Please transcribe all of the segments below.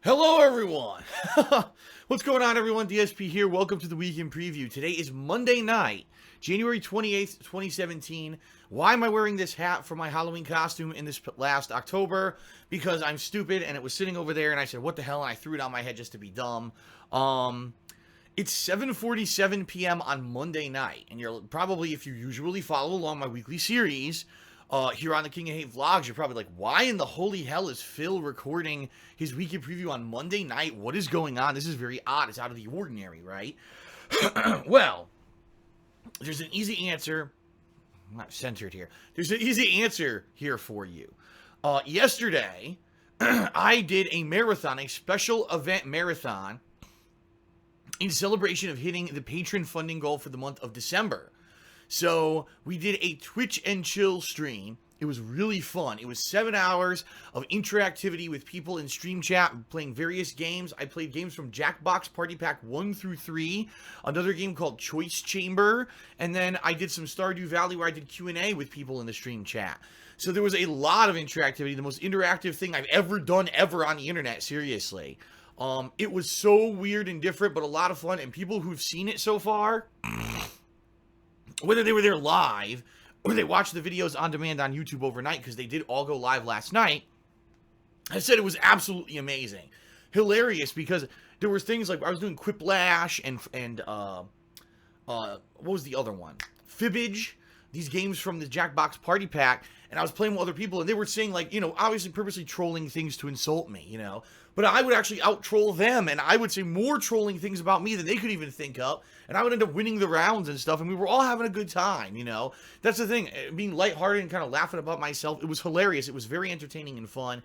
Hello, everyone. What's going on, everyone? DSP here. Welcome to the Weekend Preview. Today is Monday night, January 28th, 2017. Why am I wearing this hat for my Halloween costume in this last October? Because I'm stupid, and it was sitting over there, and I said, what the hell? And I threw it on my head just to be dumb. It's 7:47 p.m. on Monday night, and you're probably, if you usually follow along my weekly series, here on the King of Hate Vlogs, you're probably like, why in the holy hell is Phil recording his weekend preview on Monday night? What is going on? This is very odd. It's out of the ordinary, right? Well, there's an easy answer. I'm not centered here. There's an easy answer here for you. Yesterday, I did a marathon, a special event marathon, in celebration of hitting the patron funding goal for the month of December. So we did a Twitch and chill stream. It was really fun. It was 7 hours of interactivity with people in stream chat, playing various games. I played games from Jackbox Party Pack 1 through 3, another game called Choice Chamber, and then I did some Stardew Valley where I did Q&A with people in the stream chat. So there was a lot of interactivity, the most interactive thing I've ever done on the internet, seriously. It was so weird and different, but a lot of fun, and people who've seen it so far, whether they were there live or they watched the videos on demand on YouTube overnight, because they did all go live last night, I said it was absolutely amazing. Hilarious, because there was things like I was doing Quiplash and what was the other one? Fibbage, these games from the Jackbox Party Pack, and I was playing with other people, and they were saying, like, obviously purposely trolling things to insult me, but I would actually out-troll them, and I would say more trolling things about me than they could even think of, and I would end up winning the rounds and stuff, and we were all having a good time, That's the thing, being lighthearted and kind of laughing about myself. It was hilarious. It was very entertaining and fun.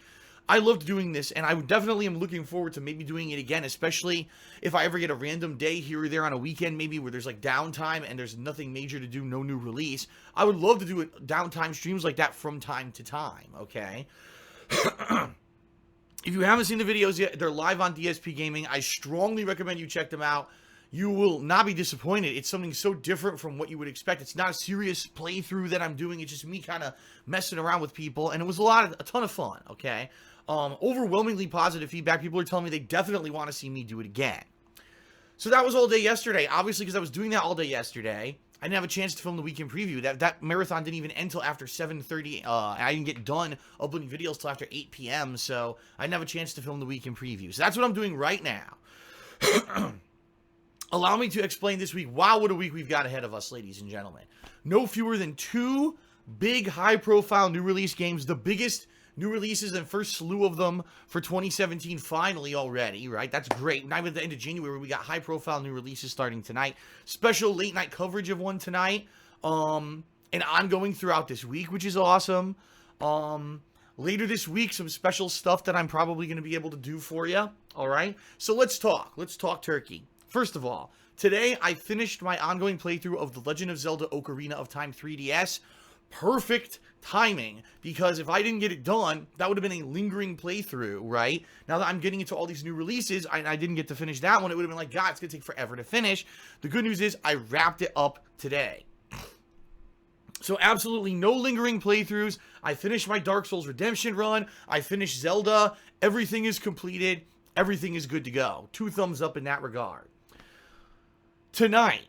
I loved doing this, and I definitely am looking forward to maybe doing it again, especially if I ever get a random day here or there on a weekend, maybe where there's like downtime and there's nothing major to do, no new release. I would love to do downtime streams like that from time to time, okay? If you haven't seen the videos yet, they're live on DSP Gaming. I strongly recommend you check them out. You will not be disappointed. It's something so different from what you would expect. It's not a serious playthrough that I'm doing. It's just me kind of messing around with people, and it was a ton of fun, okay? Overwhelmingly positive feedback. People are telling me they definitely want to see me do it again. So that was all day yesterday. Obviously, because I was doing that all day yesterday, I didn't have a chance to film the weekend preview. That marathon didn't even end until after 7:30. I didn't get done uploading videos till after 8 p.m., so I didn't have a chance to film the weekend preview. So that's what I'm doing right now. Allow me to explain this week. Wow, what a week we've got ahead of us, ladies and gentlemen. No fewer than 2 big, high-profile new release games, the biggest new releases and first slew of them for 2017 finally already, right? That's great. Not even at the end of January, we got high-profile new releases starting tonight. Special late-night coverage of one tonight, and ongoing throughout this week, which is awesome. Later this week, some special stuff that I'm probably going to be able to do for you, all right? So let's talk. Let's talk turkey. First of all, today I finished my ongoing playthrough of The Legend of Zelda Ocarina of Time 3DS. Perfect timing, because if I didn't get it done, that would have been a lingering playthrough, right? Now that I'm getting into all these new releases, and I didn't get to finish that one, it would have been like, God, it's going to take forever to finish. The good news is I wrapped it up today. So absolutely no lingering playthroughs. I finished my Dark Souls Redemption run. I finished Zelda. Everything is completed. Everything is good to go. 2 thumbs up in that regard. Tonight,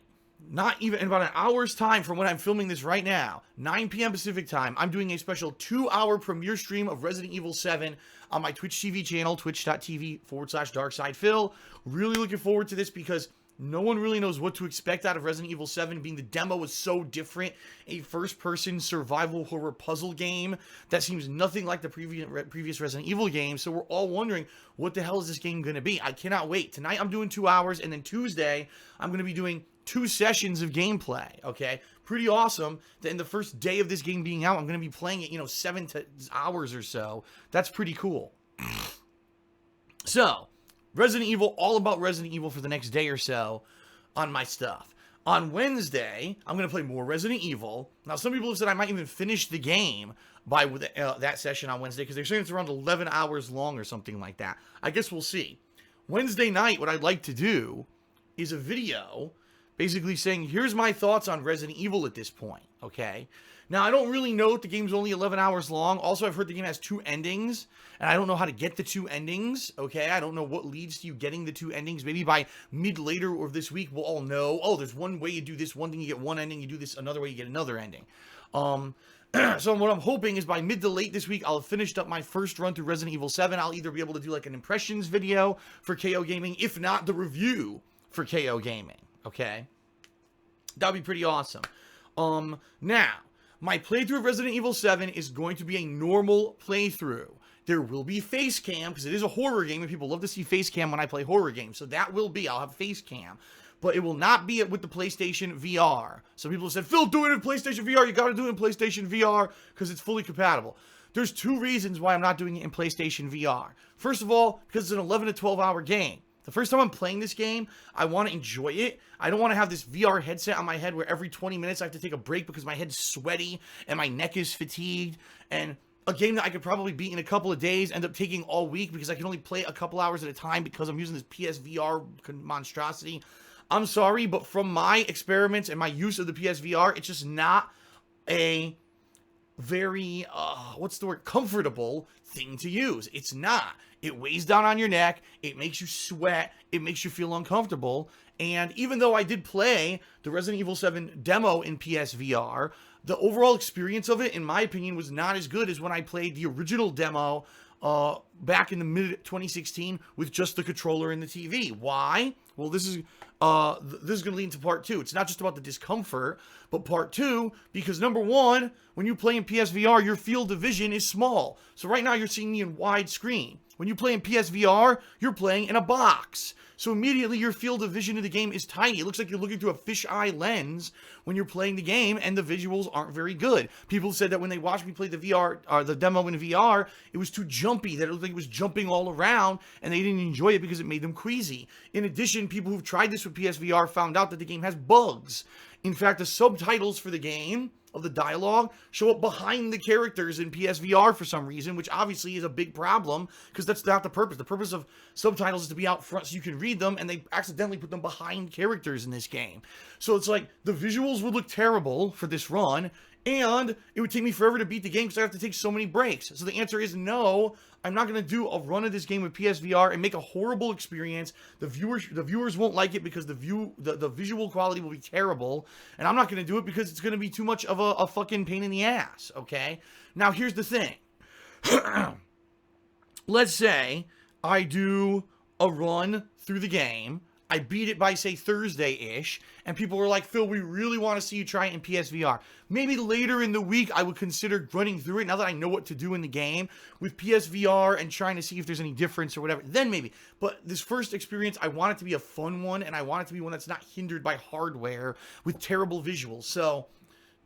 not even in about an hour's time from when I'm filming this right now, 9 p.m. Pacific time, I'm doing a special 2-hour premiere stream of Resident Evil 7 on my Twitch TV channel, twitch.tv/DarkSidePhil. Really looking forward to this because no one really knows what to expect out of Resident Evil 7, being the demo was so different. A first-person survival horror puzzle game that seems nothing like the previous Resident Evil game, so we're all wondering, what the hell is this game going to be? I cannot wait. Tonight I'm doing 2 hours, and then Tuesday I'm going to be doing 2 sessions of gameplay, okay? Pretty awesome that in the first day of this game being out, I'm going to be playing it, 7 hours or so. That's pretty cool. So, Resident Evil, all about Resident Evil for the next day or so on my stuff. On Wednesday, I'm going to play more Resident Evil. Now, some people have said I might even finish the game by that session on Wednesday, because they're saying it's around 11 hours long or something like that. I guess we'll see. Wednesday night, what I'd like to do is a video basically saying, here's my thoughts on Resident Evil at this point, okay? Now, I don't really know if the game's only 11 hours long. Also, I've heard the game has 2 endings, and I don't know how to get the 2 endings, okay? I don't know what leads to you getting the 2 endings. Maybe by later or this week, we'll all know, oh, there's one way you do this one thing, you get one ending, you do this another way, you get another ending. So what I'm hoping is by mid to late this week, I'll have finished up my first run through Resident Evil 7. I'll either be able to do like an impressions video for KO Gaming, if not the review for KO Gaming, okay? That'd be pretty awesome. Now, my playthrough of Resident Evil 7 is going to be a normal playthrough. There will be face cam, because it is a horror game, and people love to see face cam when I play horror games. So that will be, I'll have face cam. But it will not be with the PlayStation VR. So people have said, Phil, do it in PlayStation VR. You got to do it in PlayStation VR, because it's fully compatible. There's 2 reasons why I'm not doing it in PlayStation VR. First of all, because it's an 11 to 12 hour game. The first time I'm playing this game, I want to enjoy it. I don't want to have this VR headset on my head where every 20 minutes I have to take a break because my head's sweaty and my neck is fatigued. And a game that I could probably beat in a couple of days end up taking all week because I can only play a couple hours at a time because I'm using this PSVR monstrosity. I'm sorry, but from my experiments and my use of the PSVR, it's just not a very, comfortable thing to use. It's not. It weighs down on your neck, it makes you sweat, it makes you feel uncomfortable, and even though I did play the Resident Evil 7 demo in PSVR, the overall experience of it, in my opinion, was not as good as when I played the original demo back in the mid-2016 with just the controller and the TV. Why? Well, this is going to lead into part 2. It's not just about the discomfort, but part 2, because number 1, when you play in PSVR, your field of vision is small. So right now you're seeing me in widescreen. When you play in PSVR, you're playing in a box. So immediately your field of vision of the game is tiny. It looks like you're looking through a fisheye lens when you're playing the game, and the visuals aren't very good. People said that when they watched me play the VR, or the demo in VR, it was too jumpy, that it looked like it was jumping all around, and they didn't enjoy it because it made them queasy. In addition, people who've tried this with PSVR found out that the game has bugs. In fact, the subtitles for the game of the dialogue show up behind the characters in PSVR for some reason, which obviously is a big problem because that's not the purpose. The purpose of subtitles is to be out front so you can read them, and they accidentally put them behind characters in this game. So it's like the visuals would look terrible for this run, and it would take me forever to beat the game because I have to take so many breaks. So the answer is no. I'm not going to do a run of this game with PSVR and make a horrible experience. The viewers won't like it because the visual quality will be terrible. And I'm not going to do it because it's going to be too much of a fucking pain in the ass, okay? Now, here's the thing. Let's say I do a run through the game. I beat it by, say, Thursday-ish, and people were like, Phil, we really want to see you try it in PSVR. Maybe later in the week, I would consider running through it, now that I know what to do in the game, with PSVR and trying to see if there's any difference or whatever. Then maybe. But this first experience, I want it to be a fun one, and I want it to be one that's not hindered by hardware with terrible visuals. So,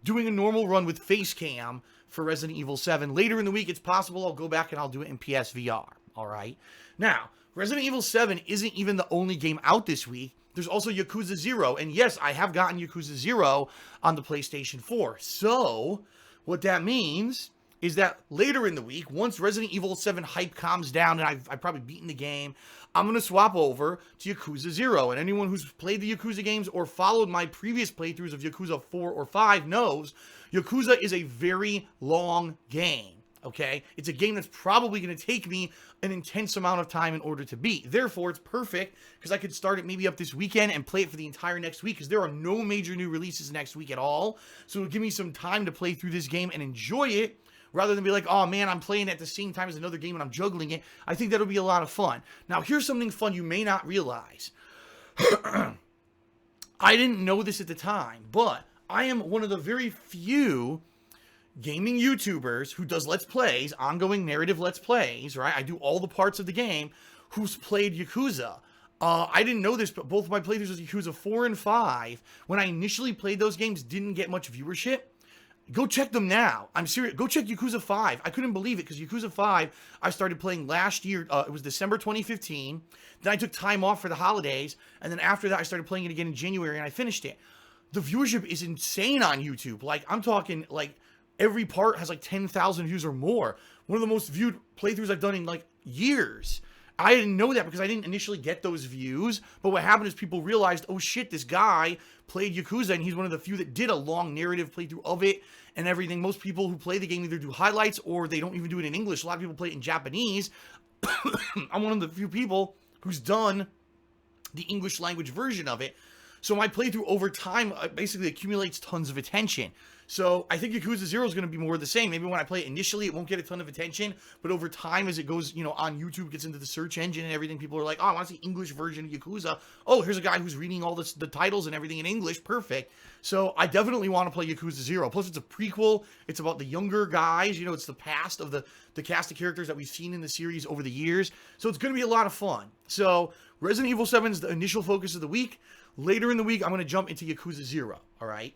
doing a normal run with face cam for Resident Evil 7. Later in the week, it's possible I'll go back and I'll do it in PSVR. All right? Now, Resident Evil 7 isn't even the only game out this week. There's also Yakuza 0. And yes, I have gotten Yakuza 0 on the PlayStation 4. So, what that means is that later in the week, once Resident Evil 7 hype calms down and I've probably beaten the game, I'm going to swap over to Yakuza 0. And anyone who's played the Yakuza games or followed my previous playthroughs of Yakuza 4 or 5 knows Yakuza is a very long game. Okay, it's a game that's probably going to take me an intense amount of time in order to beat. Therefore, it's perfect because I could start it maybe up this weekend and play it for the entire next week because there are no major new releases next week at all. So it'll give me some time to play through this game and enjoy it rather than be like, oh man, I'm playing at the same time as another game and I'm juggling it. I think that'll be a lot of fun. Now, here's something fun you may not realize. I didn't know this at the time, but I am one of the very few gaming YouTubers who does Let's Plays, ongoing narrative Let's Plays, right? I do all the parts of the game, who's played Yakuza. I didn't know this, but both of my playthroughs of Yakuza 4 and 5, when I initially played those games, didn't get much viewership. Go check them now. I'm serious. Go check Yakuza 5. I couldn't believe it, because Yakuza 5, I started playing last year. It was December 2015. Then I took time off for the holidays, and then after that, I started playing it again in January, and I finished it. The viewership is insane on YouTube. Like, I'm talking, like, every part has like 10,000 views or more. One of the most viewed playthroughs I've done in like years. I didn't know that because I didn't initially get those views. But what happened is people realized, oh shit, this guy played Yakuza, and he's one of the few that did a long narrative playthrough of it and everything. Most people who play the game either do highlights or they don't even do it in English. A lot of people play it in Japanese. I'm one of the few people who's done the English language version of it. So my playthrough over time basically accumulates tons of attention. So I think Yakuza 0 is going to be more of the same. Maybe when I play it initially, it won't get a ton of attention. But over time, as it goes, you know, on YouTube, gets into the search engine and everything, people are like, oh, I want to see English version of Yakuza. Oh, here's a guy who's reading all the titles and everything in English. Perfect. So I definitely want to play Yakuza 0. Plus, it's a prequel. It's about the younger guys. You know, it's the past of the cast of characters that we've seen in the series over the years. So it's going to be a lot of fun. So Resident Evil 7 is the initial focus of the week. Later in the week, I'm going to jump into Yakuza 0. All right?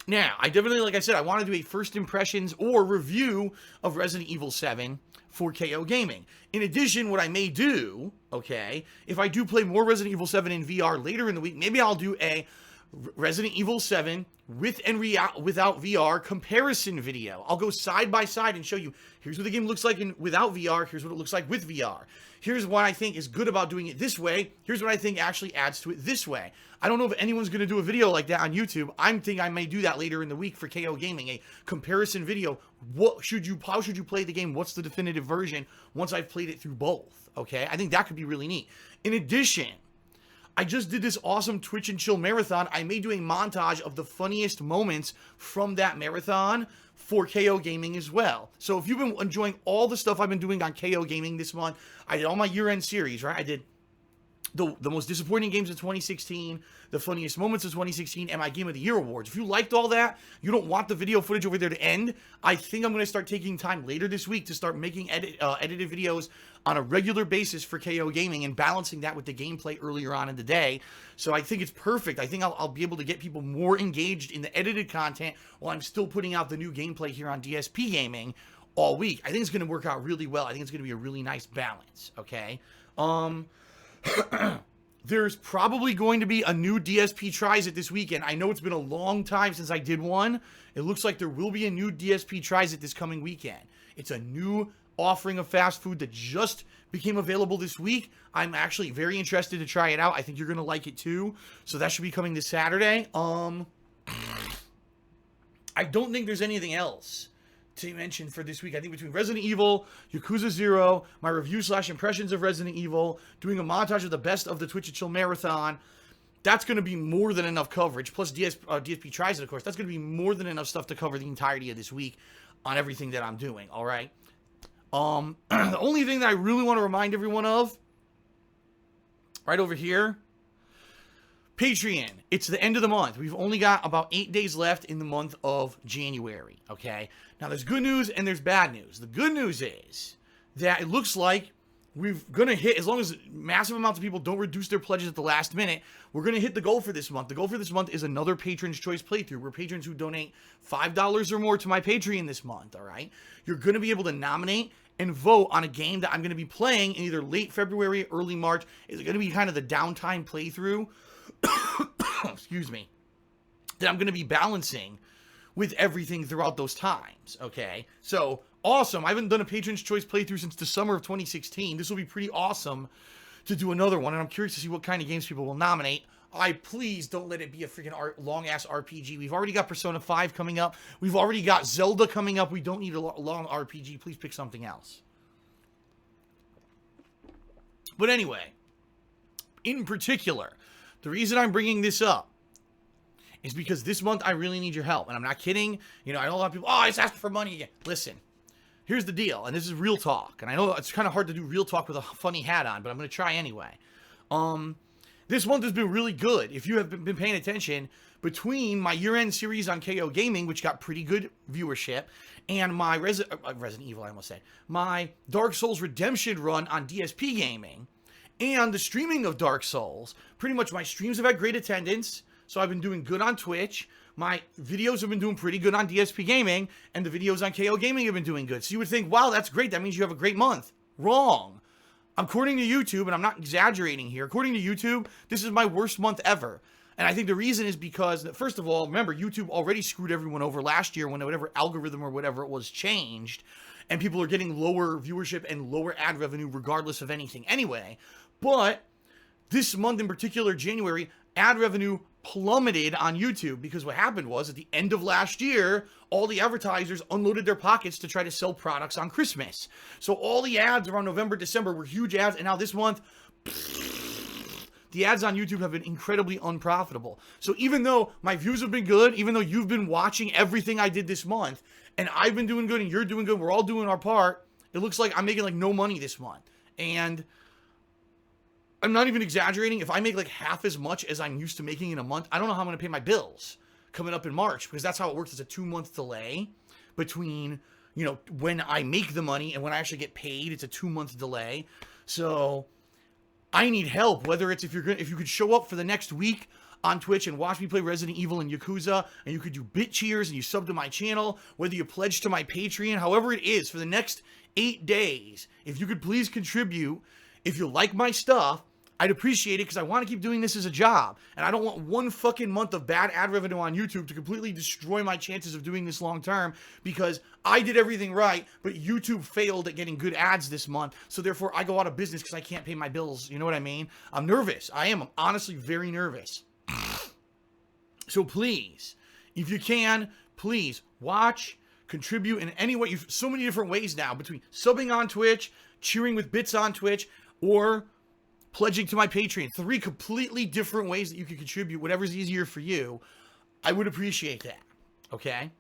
Now, I definitely, like I said, I want to do a first impressions or review of Resident Evil 7 for KO Gaming. In addition, what I may do, okay, if I do play more Resident Evil 7 in VR later in the week, maybe I'll do a Resident Evil 7 with and without VR comparison video. I'll go side by side and show you, here's what the game looks like without VR, here's what it looks like with VR. Here's what I think is good about doing it this way. Here's what I think actually adds to it this way. I don't know if anyone's going to do a video like that on YouTube. I think I may do that later in the week for KO Gaming, a comparison video. How should you play the game? What's the definitive version once I've played it through both? Okay, I think that could be really neat. In addition, I just did this awesome Twitch and Chill marathon. I may do a montage of the funniest moments from that marathon for KO Gaming as well. So if you've been enjoying all the stuff I've been doing on KO Gaming this month, I did all my year-end series, right? I did the most disappointing games of 2016, the funniest moments of 2016, and my Game of the Year awards. If you liked all that, you don't want the video footage over there to end, I think I'm going to start taking time later this week to start making edited videos on a regular basis for KO Gaming and balancing that with the gameplay earlier on in the day. So I think it's perfect. I think I'll be able to get people more engaged in the edited content while I'm still putting out the new gameplay here on DSP Gaming all week. I think it's going to work out really well. I think it's going to be a really nice balance, okay? There's probably going to be a new DSP Tries It this weekend. I know it's been a long time since I did one. It looks like there will be a new DSP Tries It this coming weekend. It's a new offering of fast food that just became available this week. I'm actually very interested to try it out. I think you're going to like it too. So that should be coming this Saturday. I don't think there's anything else to mention for this week. I think between Resident Evil, Yakuza 0, my review/impressions of Resident Evil, doing a montage of the best of the Twitch and Chill marathon, that's going to be more than enough coverage. Plus DSP Tries It, of course. That's going to be more than enough stuff to cover the entirety of this week on everything that I'm doing, all right? The only thing that I really want to remind everyone of, right over here, Patreon. It's the end of the month. We've only got about 8 days left in the month of January, okay? Now, there's good news and there's bad news. The good news is that it looks like we're going to hit, as long as massive amounts of people don't reduce their pledges at the last minute, we're going to hit the goal for this month. The goal for this month is another Patron's Choice playthrough, where patrons who donate $5 or more to my Patreon this month, all right? You're going to be able to nominate and vote on a game that I'm going to be playing in either late February, early March. It's going to be kind of the downtime playthrough, excuse me, that I'm going to be balancing with everything throughout those times, okay? So, awesome. I haven't done a Patron's Choice playthrough since the summer of 2016. This will be pretty awesome to do another one, and I'm curious to see what kind of games people will nominate. Please don't let it be a freaking long-ass RPG. We've already got Persona 5 coming up. We've already got Zelda coming up. We don't need a long RPG. Please pick something else. But anyway, in particular, the reason I'm bringing this up is because this month I really need your help. And I'm not kidding. You know, I know a lot of people, oh, it's asking for money again. Listen, here's the deal. And this is real talk. And I know it's kind of hard to do real talk with a funny hat on, but I'm going to try anyway. This month has been really good. If you have been paying attention, between my year-end series on KO Gaming, which got pretty good viewership, and my Resident Evil, I almost said, my Dark Souls Redemption run on DSP Gaming, and the streaming of Dark Souls, pretty much my streams have had great attendance, so I've been doing good on Twitch. My videos have been doing pretty good on DSP Gaming, and the videos on KO Gaming have been doing good. So you would think, wow, that's great. That means you have a great month. Wrong. According to YouTube, and I'm not exaggerating here, according to YouTube, this is my worst month ever. And I think the reason is because, first of all, remember, YouTube already screwed everyone over last year when whatever algorithm or whatever it was changed. and people are getting lower viewership and lower ad revenue regardless of anything anyway. But this month in particular, January, ad revenue plummeted on YouTube because what happened was at the end of last year, all the advertisers unloaded their pockets to try to sell products on Christmas. So all the ads around November, December were huge ads, and now this month, the ads on YouTube have been incredibly unprofitable. So even though my views have been good, even though you've been watching everything I did this month, and I've been doing good and you're doing good, we're all doing our part, it looks like I'm making like no money this month. And I'm not even exaggerating. If I make like half as much as I'm used to making in a month, I don't know how I'm going to pay my bills coming up in March, because that's how it works. It's a 2-month delay between, you know, when I make the money and when I actually get paid. It's a 2-month delay. So I need help, whether it's if you could show up for the next week on Twitch and watch me play Resident Evil and Yakuza, and you could do bit cheers and you sub to my channel, whether you pledge to my Patreon, however it is, for the next 8 days, if you could please contribute, if you like my stuff, I'd appreciate it, because I want to keep doing this as a job. And I don't want one fucking month of bad ad revenue on YouTube to completely destroy my chances of doing this long term, because I did everything right, but YouTube failed at getting good ads this month. So therefore, I go out of business because I can't pay my bills. You know what I mean? I'm nervous. I'm honestly very nervous. So please, if you can, please watch, contribute in any way. You've so many different ways now, between subbing on Twitch, cheering with bits on Twitch, or pledging to my Patreon. 3 completely different ways that you can contribute, whatever's easier for you. I would appreciate that. Okay?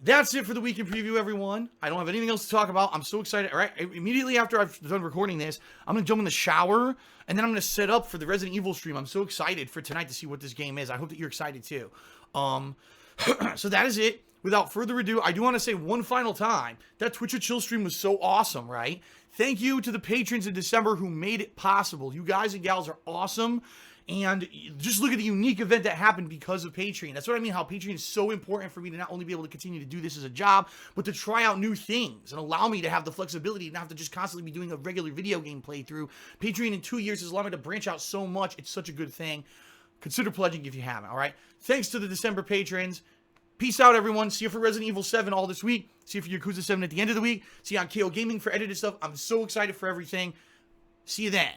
That's it for the weekend preview, everyone. I don't have anything else to talk about. I'm so excited. All right, immediately after I've done recording this, I'm going to jump in the shower, and then I'm going to set up for the Resident Evil stream. I'm so excited for tonight to see what this game is. I hope that you're excited too. So that is it. Without further ado, I do want to say one final time, that Twitch or Chill stream was so awesome, right? Thank you to the patrons in December who made it possible. You guys and gals are awesome. And just look at the unique event that happened because of Patreon. That's what I mean, how Patreon is so important for me to not only be able to continue to do this as a job, but to try out new things and allow me to have the flexibility and not have to just constantly be doing a regular video game playthrough. Patreon in 2 years has allowed me to branch out so much. It's such a good thing. Consider pledging if you haven't, all right? Thanks to the December patrons. Peace out, everyone. See you for Resident Evil 7 all this week. See you for Yakuza 7 at the end of the week. See you on KO Gaming for edited stuff. I'm so excited for everything. See you then.